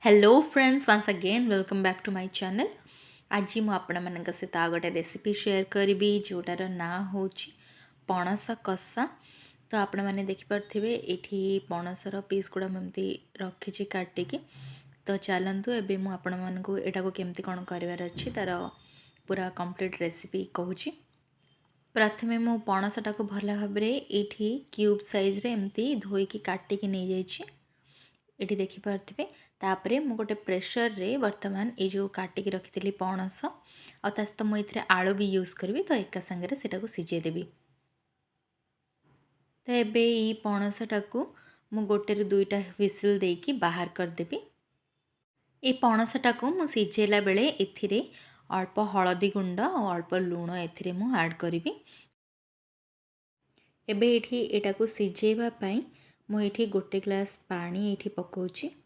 Hello friends once again welcome back to my channel. आज मु आपण मानक सहित आ गोटे रेसिपी शेयर करी जोटार ना हूँ पणस कषा। तो आपण मैंने देखिपे ये पणसर पीस गुड़ा एमती रखी काटिकी। तो चलतु एबे मु आपण मानक एटा को केमती कौन करार अच्छी तार पूरा कंप्लीट रेसिपी कहूँ। प्रथमे मु पणसटा को भल भाव ये क्यूब साइज रे एमती धोईकी काटिकी नहीं जाइए। ये देखिपे तापरे मु गोटे प्रेशर रे वर्तमान ये जो काटिकी रखी पणस आ सहित मुझे आलू भी यूज करी। तो एका सांगे से सिझेदेवी। तो एबे ये पणसटा को मु गोटे रु दुईटा व्हिसिल देकी बाहर करदेवी। ये पणसटा को मु सिझेला बेले एथिरे अल्प हलदी गुंड और अल्प लुण एथिरे मु ऐड करी। एबे एठी एटा को सिझेबा पई मु एठी गोटे ग्लास पानी एठी पकाउची।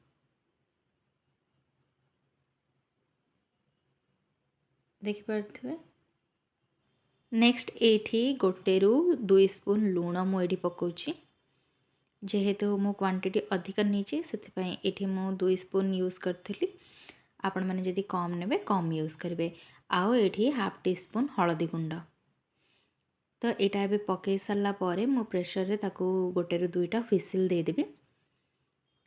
देखिपे नेक्स्ट एठी गोटे रु 2 स्पून लुण मुझे पकाउची। जेहेतु मो क्वांटिटी अधिक नहीं से मु 2 स्पून यूज करी। आपण मैंने जदि कम ने कम यूज करेंगे। आउ ये हाफ टी स्पून हलदी गुंड। तो यहाँ ए पकई सारापर मो प्रेसर रे ताकू गोटे रु दुईटा व्हिसिल देदेवी।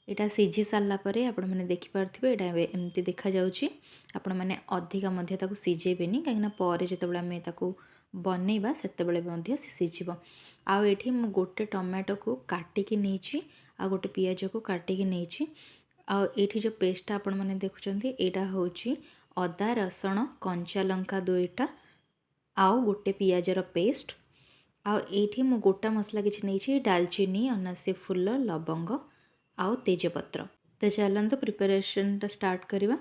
यहाँ सिझी सारापर आपण मैंने देखिपे यहाँ एमती देखा जाउची। आपण मैंने अधिका सिझेबेनी कहीं पर जो आम बनइबा से सिझिब। आउ एठी मु गोटे टमाटो को काटिकी नहीं आ गोटे पियाज को काटिकी नहीं। आउ एठी जो पेस्ट आपण मैंने देखुचंती एटा होची अदा रसुण कंचा लंका दुईटा आउ गोटे पियाजर पेस्ट। आउ एठी मु गोटा मसला किछि नहीं डालचीनी अनासी फूल लवंग आउ तेजपत्र। तो चलते प्रिपरेशन स्टार्ट करवा।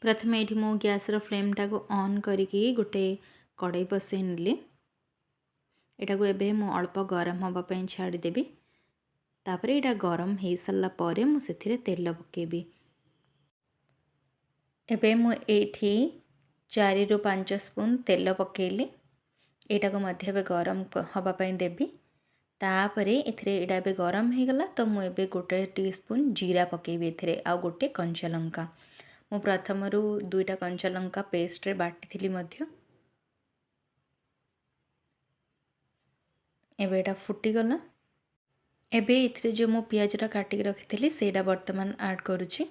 प्रथमे ये मो गैस फ्लेम टाक ऑन करी गोटे कड़ाई बसई नी। यहाँ को एबे मु अल्प गरम हाँपाई छाड़देवी। तापर यहाँ गरम हो सारापर मुझे तेल पकेबी। एबे मु एठी 4 रु 5 स्पून तेल पकेली। यहाँ को मध्य गरम हाँपाई देवी। तापर एथिरे गरम हो गला तो मुझे गोटे टीस्पून जीरा पकेबी एथिरे आ गोटे कंचा लंका। मु प्रथम रु दुईटा कंचा लंका पेस्ट रे बाटी थी मध्य। एबे एटा फुटीगला। एबे इथिरे जो मो पियाजटा काटिकी रखी सेटा वर्तमान ऐड करुँची।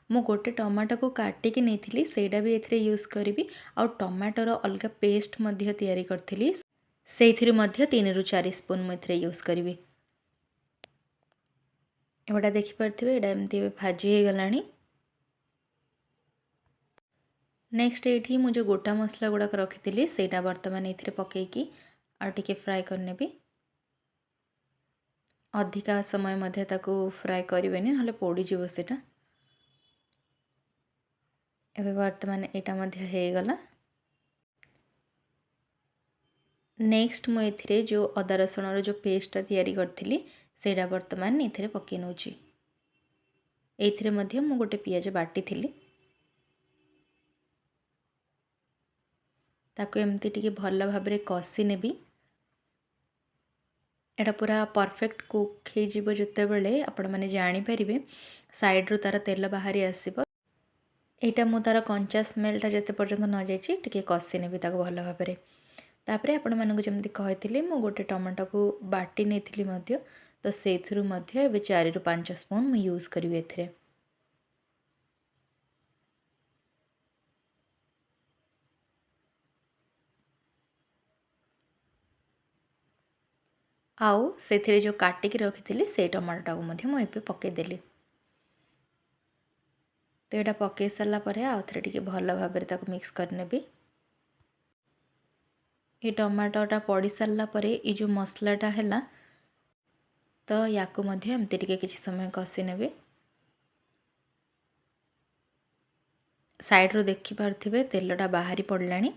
मु गोटे टमाटो को काटिकी नहीं सेटा भी एथिरे यूज करी। आ टमाटोर अलग पेस्ट मध्य तैयारी करथिली से 3 रु 4 स्पून मुझे यूज करी। एटा देखिपे यहाँ एमती भाजी हो गला। नेक्स्ट ये मुझे गोटा मसला गुड़ाक रखी सेटा वर्तमान ये पकईकी आ टिके फ्राए करनेबी। अधिका समय मध्य ताकू फ्राए करें ना पोड़ीजीव सेटा। एबे वर्तमान एटा मध्य हो गला। नेक्स्ट मु एथिरे जो अदा रसुण जो पेस्टा तैयारी करथिली सेटा वर्तमान एथिरे पकई नउची। एथिरे मध्य मु गोटे पियाज बाटी थिली ताकू एमती टिके भल भाबरे कषि नेबी। एटा पूरा परफेक्ट कुक हो जिते बेले आपण मैंने जानीपर साइड रू तार तेल बाहरी आसब। यहाँ मु तार कंचा स्मेलटा जिते पर्यंत न जाइए टिके कषि नेबी ताको भल भाबरे। तापरे आपण मानक जमती कही मु गोटे टमाटो को बाटी नहीं मध्य। तो सेथुरु मध्य एबे 4 रु 5 स्पून मु यूज करी एथिरे। आउ से जो काटिकी रखी से टमाटोटा को मध्य मुझे पकईदेली। तो यहाँ पकई सारापर आउ थे टिके भल भाव मिक्स करनेबी। ये टमाटोटा पड़ी सारापर ये जो मसलाटा है तो या एमती टिके किसी समय कषि नेबी। साइड रू देखि पारुथिबे तेलटा बाहरी पड़लानी।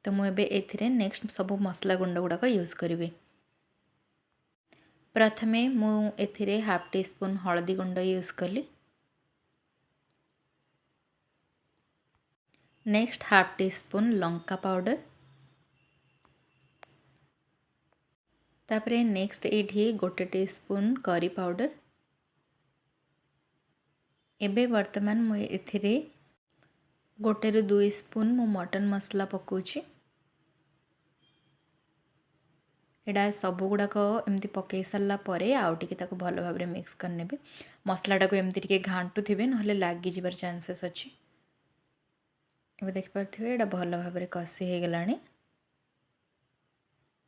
तो मुझे एथिरे नेक्स्ट सब मसला गुंड गुड़ाक यूज करी। प्रथमे मु एथिरे हाफ टी स्पून हलदी गुंड यूज कली। Next half tea spoon Lanka powder. तापरे नेक्स्ट ये गोटे टी स्पून करी पाउडर। एबे वर्तमान मु एथिरे 1 ରୁ 2 स्पून मु मटन मसला पकाउछि। एडा सब गुड़ाक एमती पकई सारा पर आउ टिके ताको भल भाव मिक्स करने मसलाटा को एमती टिके घांटू थे ना लगी जबार चांसेस अच्छी। ये देखिपे एटा भल भाव कषि हो गला।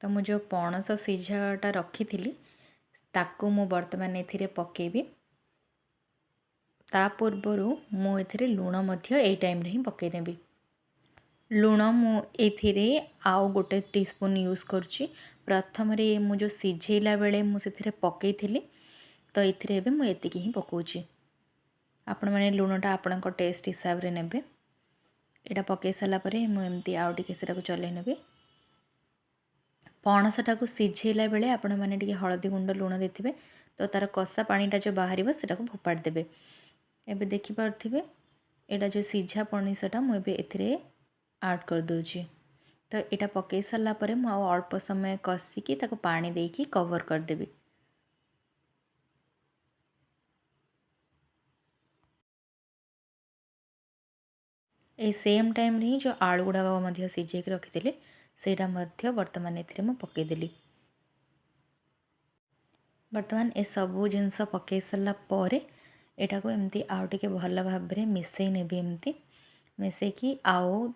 तो मु जो पणस सीझाटा रखी थी ताकू मु बर्तमान ए पकेबी। ता पूर्वर मु ए लुण ए टाइम रे ही पकईदेवी। लुण मु एथिरे आउ 1 टीस्पून यूज करुच्ची। प्रथम रे मु जो सिझेला बेले मुझे पकई थी तो ये मु एतिकी ही पकाउची। आपण मैंने लुणटा आपण टेस्ट हिसाब रे नेबे। एटा पकई सारा परे मु एमती आउ टिके सेटा को चले नेबी। पणसटा को सिझेला बेले आपण मैंने टिके हळदी गुंड लुण देथिबे तो तार कषा पानीटा जो बाहर सेटा को फोपाड़ देबे। एबे देखि पारथिबे एटा जो सिझा पणसटा मु एबे एथिरे ऐड कर दूची। तो यहाँ पकई सारा पर मु अल्प समय कषिकी ताको पानी देकी कवर कर देबी। ए सेम टाइम रे जो आलू गुड़ाक सिझे रखी सेटा वर्तमान ए पकईदेली। वर्तमान ए सबू जिनस पकई सारा पर एटा को एमती आउ टिके भल भाव में मिसई नेबी। एमती मिसईकी आउ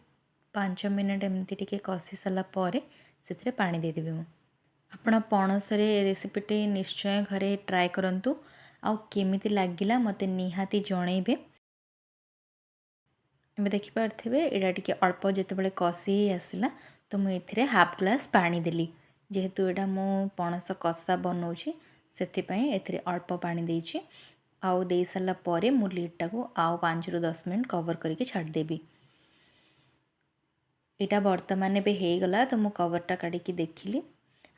5 मिनट एमती टिके कषि सारा पर से पानी देदेवी। मु आपण पणस रेसिपीटी निश्चय घरे ट्राए करंतु आउ केमिति लागिला मते निहाती जणेबे। एबे देखि पारथिबे एडा टिके अल्प जेतेबेले कषि आसिला तो मु एथिरे हाफ ग्लास पानी देली। जेहेतु एडा मु पणस कषा बनौछि सेथिपई एथिरे अल्प पानी देछि। आउ दे सारा पर मु लीडटा को आउ 5 ରୁ 10 मिनट कवर करके छाड़ देबी। यहाँ बर्तमान ए हो गला तो मु कवरटा काढ़ी देखिली।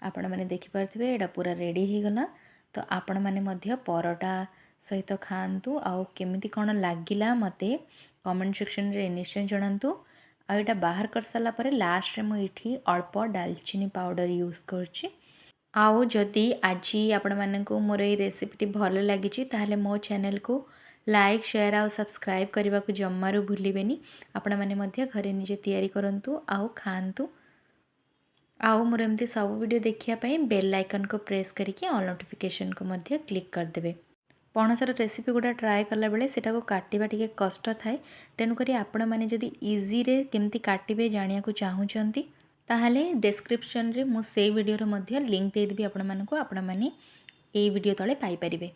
आपण मैंने देखिपारे यहाँ पूरा रेडी हो गला। तो आपण मैंने परोटा सहित खातु आउ केमिति कौन लगिला मते कमेंट सेक्शन रे निश्चय जणातु। आ यहाँ बाहर कर सारा पर लास्ट रे मुझे अल्प दालचीनी पाउडर यूज करछि। आउ जदि आज आपण मानकु मोर ये रेसिपीटी भल लगी ताहले मो चैनल को लाइक शेयर आउ सब्सक्राइब करने को जमारू भूलिबेनी। आपण माने मध्य घरे निजे तैयारी करंतु आउ खांतु। आउ मोर एमती सब वीडियो देखिया बेल आइकन को प्रेस करके ऑल नोटिफिकेशन को मध्य क्लिक कर देबे। पणसर रेसिपी गुड़ा ट्राए कला बेले सेटा को काटिबा टिके कष्ट थाए। तेणुकरी आपण माने जदि इजी रे केमती काटिबे जानिया को चाहूचंती ताहले डिस्क्रिप्शन रे मु से वीडियो रो मध्य लिंक दे देबी। आपण मानकु आपण माने ए वीडियो तळे पाई परिबे।